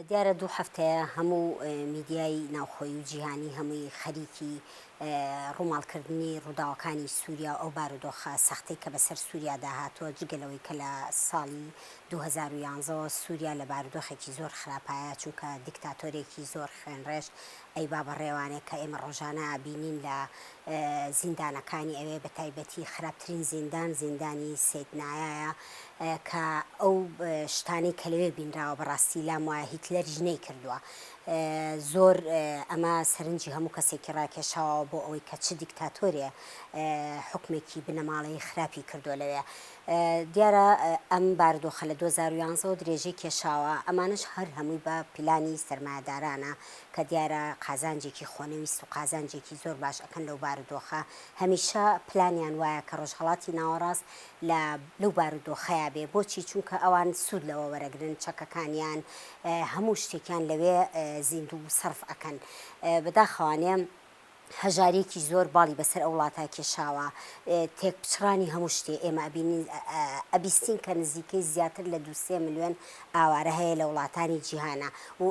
دیارە دوو هەفتەیە هەموو میدیای ناوخۆی و جیهانی هەمووی خەریکی ڕووماڵکردنی ڕووداوەکانی سووریا ئەو بارودۆخە سەختەی کە بەسەر سووریا داهاتووە جگەلەوەی کە لە ساڵی 2011 سووریا لە بارودۆخێکی زۆر خراپایە چونکە دیکتاتۆرێکی زۆر خوێنڕێژ ئەی با بەڕێوانێک کە ئێمە ڕۆژانە بینین لە زیندانەکانی ئەوێ بە تایبەتی خراپترین زیندانی سیدنایایە کە ئەو شتانی کە لەوێ بینراوە بەڕاستی لام وایە هیتلەر ژنەی کردووە زۆر ئەمە سەرنجی هەموو کەسێکی ڕاکێشاوە بۆ ئەوەی کە چ دیکتاتۆریە حکمێکی بنەماڵەی خراپی کردووە لەوێ دیارە ئەم بارودۆخە لە 2011 درێژەی کێشاوە ئەمانش هەر هەمووی بە پلانی سەرمایه‌دارانە کە دیارە قازانجێکی خۆنەویست و قازانجێکی زۆر باش ئەکەن لەو بارودۆخە هەمیشە پلانیان وایە کە ڕۆژهەڵاتی ناوەڕاست لەو بارودۆخەیە بێ بۆچی چونکە ئەوان سوود لەوە وەرەگرن چەکەکانیان هەموو شتێکیان لەوێ زیندوو سەرف ئەکەن بەداخەوانێ هەژارێکی زۆر باڵی بەسەر ئەو وڵاتە کێشاوە تێکپچڕانی هەموو شتێ ئێمە ئەبیستین کە نزیکەی زیاتر لە 2 ملیۆن ئاوارە هەیە لە وڵاتانی جیهانە و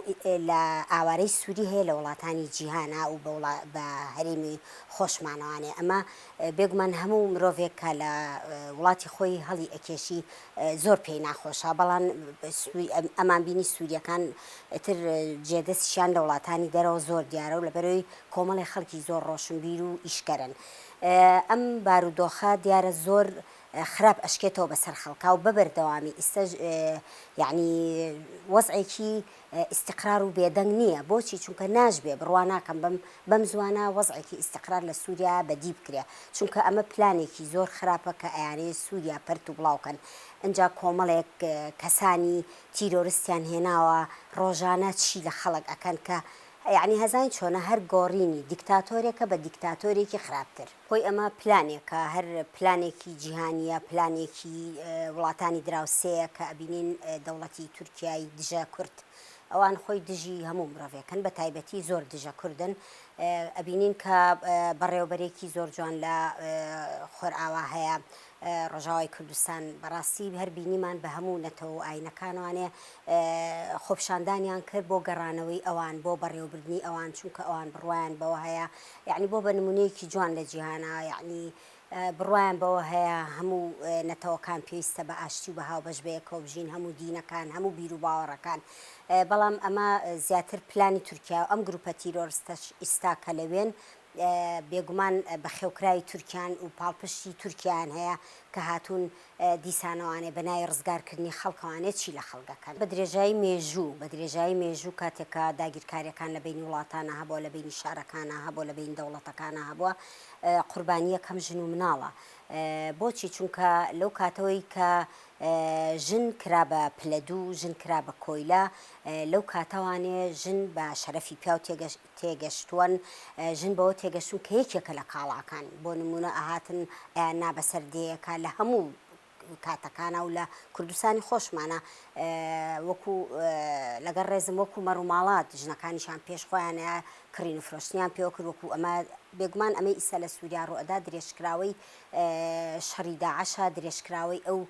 لە ئاوارەی سووری هەیە لە وڵاتانی جیهانە و بە هەرێمی خۆشمانەوانێ ئەمە بێگومان هەموو مرۆڤێک کە لە وڵاتی خۆی هەڵی ئەکێشی زۆر پێی ناخۆشە بەڵام ئەمان بینی سووریەکان تر جێدەستیان لە وڵاتانی دەرەوە زۆر دیارە و لەبەرەوەی کۆمەڵی خەڵکی زۆر ڕۆشنبیر و ئیشکەرن ئەم بارودۆخە دیارە زۆر خراپ ئەشکێتەوە بەسەر خەڵکا و بەبەردەوامی ئێستاش یعنی وەزعێکی ئیستیقرار و بێدەنگ نییە بۆچی چونکە ناژبێ بڕوا ناکەم بەم زوانە وەزعێکی ئیستیقرار لە سووریا بەدی بکرێ چونکە ئەمە پلانێکی زۆر خراپە کە ئەیانەیە سووریا پەرت و بڵاوکەن ئەجا کۆمەڵێک کەسانی تیرۆریستیان هێناوە ڕۆژانە چی لە خەڵک ئەکەن کە یعنی هەزان چۆنە هەر گۆڕینی دیکتاتۆرێکە بە دیکتاتۆرێکی خراپتر خۆی ئەمە پلانێکە هەر پلانێکی جیهانیە پلانێکی وڵاتانی دراوسەیە کە ئەبینین دەوڵەتی تورکیای دژە کورد ئەوان خۆی دژی هەموو مرۆڤەکەن بە تایبەتی زۆر دژە کوردن ئەبینین کە بەڕێوەبەرێکی زۆر جوان لە خۆرئاوا هەیە ڕۆژاوای کوردستان بەڕاستی هەر بینیمان بە هەموو نەتەوە ئاینەکانوانێ خۆپشاندانیان کرد بۆ گەڕانەوەی ئەوان بۆ بەڕێوەبردنی ئەوان چونکە ئەوان بڕوایان بەوە هەیە یعنی بۆ بە نمونەیەکی جوان لە جیهانە یعنی بڕوایان بەوە هەیە هەموو نەتەوەکان پێویستە بە ئاشتی و بە هاوبەش بەیەکەوە بژین هەموو دینەکان هەموو بیر و باوەڕەکان بەڵام ئەمە زیاتر پلانی تورکیا و ئەم گروپە تیرۆریستەش ئیستا کە لەوێن بێگومان بە خێوکراوی تورکیان و پاڵپشتی تورکیان هەیە کە هاتوون دیسانەوانێ بەنای ڕزگارکردنی خەڵکەوانێ چی لە خەڵگەکان بە درێژایی مێژوو کاتێکە داگیرکاریەکان لە بینی وڵاتانە هەبووە لە بینی شارەکانە هەبووە لە بینی دەوڵەتەکانە هەبووە قوربانیە کەم ژن و مناڵە بۆچی چونکە لەو کاتەوەی کە ژن کرا بە پلەدوو ژن کرا بە کۆیلە لەو کاتەوانێ ژن بە شەرەفی پیا و تێگەشتووەن ژن بەوە تێگەشتون کە یەکێکە لە کاڵاکان بۆ نمونە ئاهاتن نابەسەردەیەکە لە هەموو کاتەکانە و لە کوردستانی خۆشمانە وەکو لەگەڵ ڕێزم وەکو مەڕووماڵات ژنەکانیشان پێش خۆیانە کڕین و فرۆشتنیان پێوە کرد وەکو ئەمە بێگومان ئەمەی ئیسا لە سووریا ڕوئەدا درێژکراوەی شەڕی داعەشە درێژکراوەی ئەو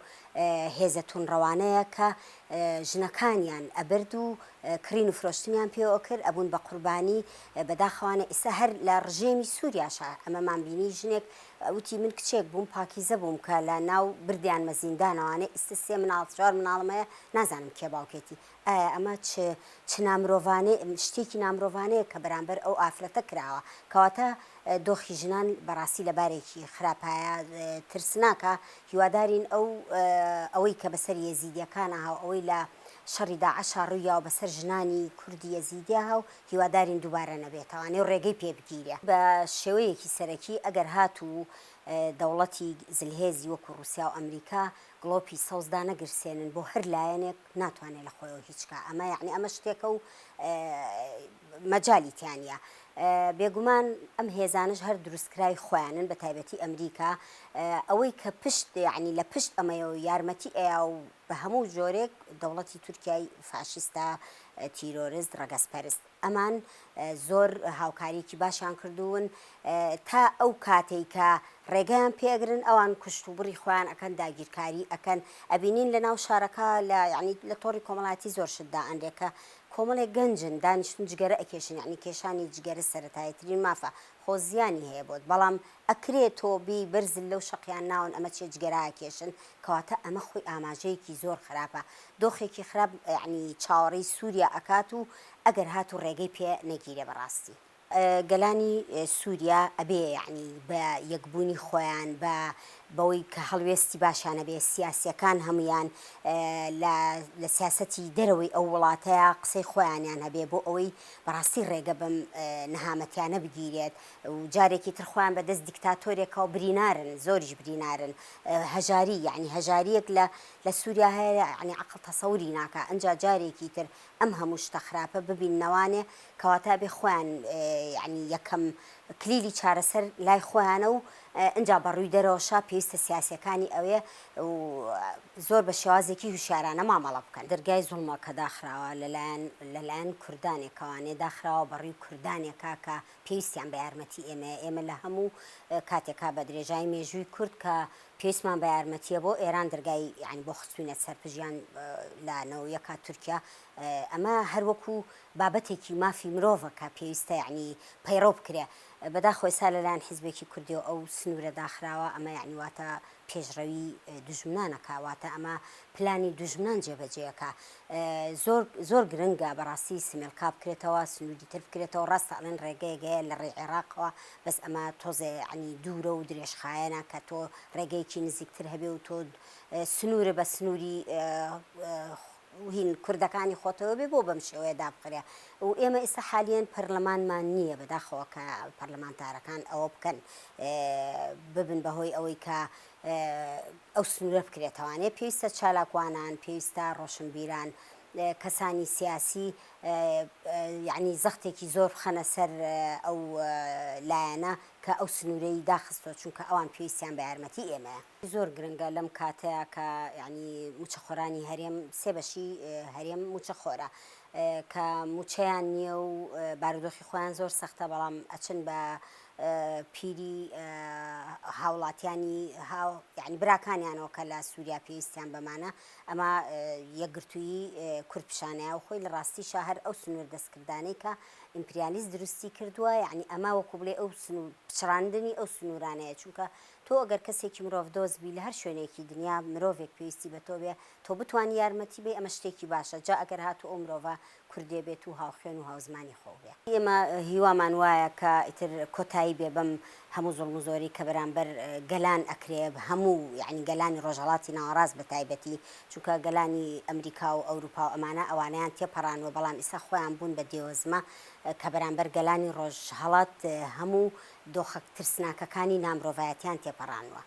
هێزە تونڕەوانەیە کە ژنەکانیان ئەبرد و کڕین و فرۆشتنیان پێوە کرد ئەبوون بە قوربانی بەداخەوانە ئێستا هەر لە ڕژێمی سووریاشە ئەمەمان بینی ژنێک وتی من کچێک بووم پاکیزە بووم کە لە ناو بردیان مەزیندانەوانێ ئێستا 3 مناڵ 4 مناڵمەیە نازانم کێ باوکێتی ئایا ئەمە چ نامرۆڤانەیە شتێکی نامرۆڤانەیە کە بەرامبەر ئەو ئافرەتە کراوە کەواتە دۆخی ژنان بەڕاستی لە بارێکی خراپایە ترسناکە هیوادارین ئەوەی کە بەسەر یەزیدیەکانە هاو ئەوەی لە شەڕی داعەشا ڕوویا و بەسەر ژنانی کوردی یەزیدیا هاو هیوادارین دووبارە نەبێتەوانێ و ڕێگەی پێ بگیرێ بە شێوەیەکی سەرەکی ئەگەر هاتوو دەوڵەتی زلهێزی وەکو رووسیا و ئەمریکا گڵۆپی سەوزدا نەگرسێنن بۆ هەر لایەنێک ناتوانێت لە خۆیەوە هیچکە ئەمە یعنی ئەمە شتێکە و مەجالی تیانە بێگومان ئەم هێزانش هەر دروستکراوی خۆیانن بە تایبەتی ئەمریکا ئەوەی کە پشت یعنی لە پشت ئەمەیەوە یارمەتی ئەیا و بە هەموو جۆرێک دەوڵەتی تورکیای فاشیستە تیرۆریست ڕەگەزپەرست ئەمان زۆر هاوکاریکی باشیان کردوون تا ئەو کاتێک کە ڕێگەیان پێگرن ئەوان کوشت و بڕی خۆیان ئەکەن داگیرکاری ئەکەن ئەبینین لە ناو شارەکە لە یعنی لە تۆڕی کۆمەڵایەتی زۆر شتدا ئەندێکە کۆمەڵێک گەنجن دانیشتن جگەرە ئەکێشن یعنی کێشانی جگەرە سەرەتاییترین مافە خۆزیانی هەیە بۆت بەڵام ئەکرێت تۆ بی بەرزل لەو شەقیان ناون ئەمە چێ جگەراکێشن کەواتە ئەمە خۆی ئاماژەیەکی زۆر خراپە دۆخێکی خراپ یعنی چاوەڕێی سووریا ئەکات و ئەگەر هات و ڕێگەی پێ نەگیرێ بەڕاستی گەلانی سووریا ئەبێ یعنی بە یەکبوونی خۆیان بەوەی کە هەڵوێستی باشانە بێ سیاسیەکان هەمویان لە سیاسەتی دەرەوەی ئەو وڵاتەیە قسەی خۆیانیان هەبێ بۆ ئەوەی بەڕاستی ڕێگە بەم نەهامەتیانە بگیرێت و جارێکی تر خۆیان بەدەست دیکتاتۆرێکەوە برینارن زۆریش برینارن هەژاری یعنی هەژاریەک لە سووریا هەیە یعنی عەقڵ تەسەوری ناکا ئەنجا جارێکی تر ئەم هەموو شتە خراپە ببیننەوانێ کەواتە بێ خۆیان یعنی یەکەم کلیلی چارەسەر لای خۆیانە و ئەجا بەڕووی دەرەوەشا پێویستە سیاسەکانی ئەوێ و زۆر بە شێوازێکی هوشیارانە مامەڵە بکەن دەرگای زوڵمە کە داخراوە لەلایەن کوردانێکەوانێ داخراوە بەڕووی کوردانێکا کە پێویستیان بە یارمەتی ئێمە لە هەموو کاتێکا بە درێژای مێژووی کورد کە پێویستمان بە یارمەتیە بۆ ئێران دەرگای یعنی بۆ خستوونە سەرپژیان لە نەوەیەکا تورکیا ئەمە هەروەکو بابەتێکی مافی مرۆڤە کە پێویستە یعنی پەیڕۆ بکرێ بەداخۆی سا لەلایەن حیزبێکی کوردی و ئەو سنوورە داخراوە ئەمە یعنی واتە پێشڕەوی دوژمنانەکە واتە ئەمە پلانی دوژمنان جێبەجێەکە زۆر گرنگە بەڕاستی سمێڵکا بکرێتەوە سنووری تر بکرێتەوە ڕاستە ئەڵێن ڕێگەیەگەیە لە ڕێی عێراقەوە بەس ئەمە تۆزێ عنی دوورە و درێژخایەنە کە تۆ ڕێگەیەکی نزیکتر هەبێ و تۆ سنوورە بە سنووری هین کوردەکانی خۆتەوە بێ بۆ بەم شێوەیەدا بقرێ و ئێمە ئێستا حالیان پەرلەمانمان نییە بەداخەوە کە پەرلەمانتارەکان ئەوە بکەن ببن بەهۆی ئەوەی کە ئەو سنوورە بکرێتەوانێ پێویستە چالاکوانان پێویستە ڕۆشنبیران کەسانی سیاسی یعنی زەختێکی زۆر بخەنە سەر ئەو لایەنە کە ئەو سنوورەی داخستەوە چونکە ئەوان پێویستیان بە یارمەتی ئێمەیە زۆر گرنگە لەم کاتەیە کە یعنی موچەخۆرانی هەرێم سێ بەشی هەرێم موچەخۆرە کە موچەیان نییە و بارودۆخی خۆیان زۆر سەختە بەڵام ئەچن بە پیری هاوڵاتیانی یعنی براکانیانەوە کە لە سووریا پێویستیان بەمانە ئەمە یەکگرتووی کورتپیشانەیە و خۆی لە ڕاستیشە هەر ئەو سنوور دەستکردانەی کە ئیمپریالیست دروستی کردووە یعنی ئەمە وەکو بڵێ ئەو پچڕاندنی ئەو سنوورانەیە چونکە تۆ ئەگەر کەسێکی مرۆڤ دۆزبی لە هەر شوێنێکی دنیا مرۆڤێک پێویستی بە تۆ بێ تۆ بتوانی یارمەتی بێ ئەمە شتێکی باشە جا ئەگەر هاتو ئەو مرۆڤە کوردێ بێت و هاوخێن و هاوزمانی خۆ بێ ئێمە هیوامان وایە کە ئیتر کۆتایی بێ بەم هەموو زوڵم و زۆری کە بەرامبەر گەلان ئەکرێ هەموو یعنی گەلانی ڕۆژهەڵاتی ناوەڕاست بە تایبەتی چونکە گەلانی ئەمریکا و ئەوروپا و ئەمانە ئەوانیان تێپەڕانوە بەڵام ئێستا خۆیان بوون بە دێوەزمە کە بەرامبەر گەلانی ڕۆژهەڵات هەموو دۆخە ترسناکەکانی نامرۆڤایەتیان تێپەڕانوە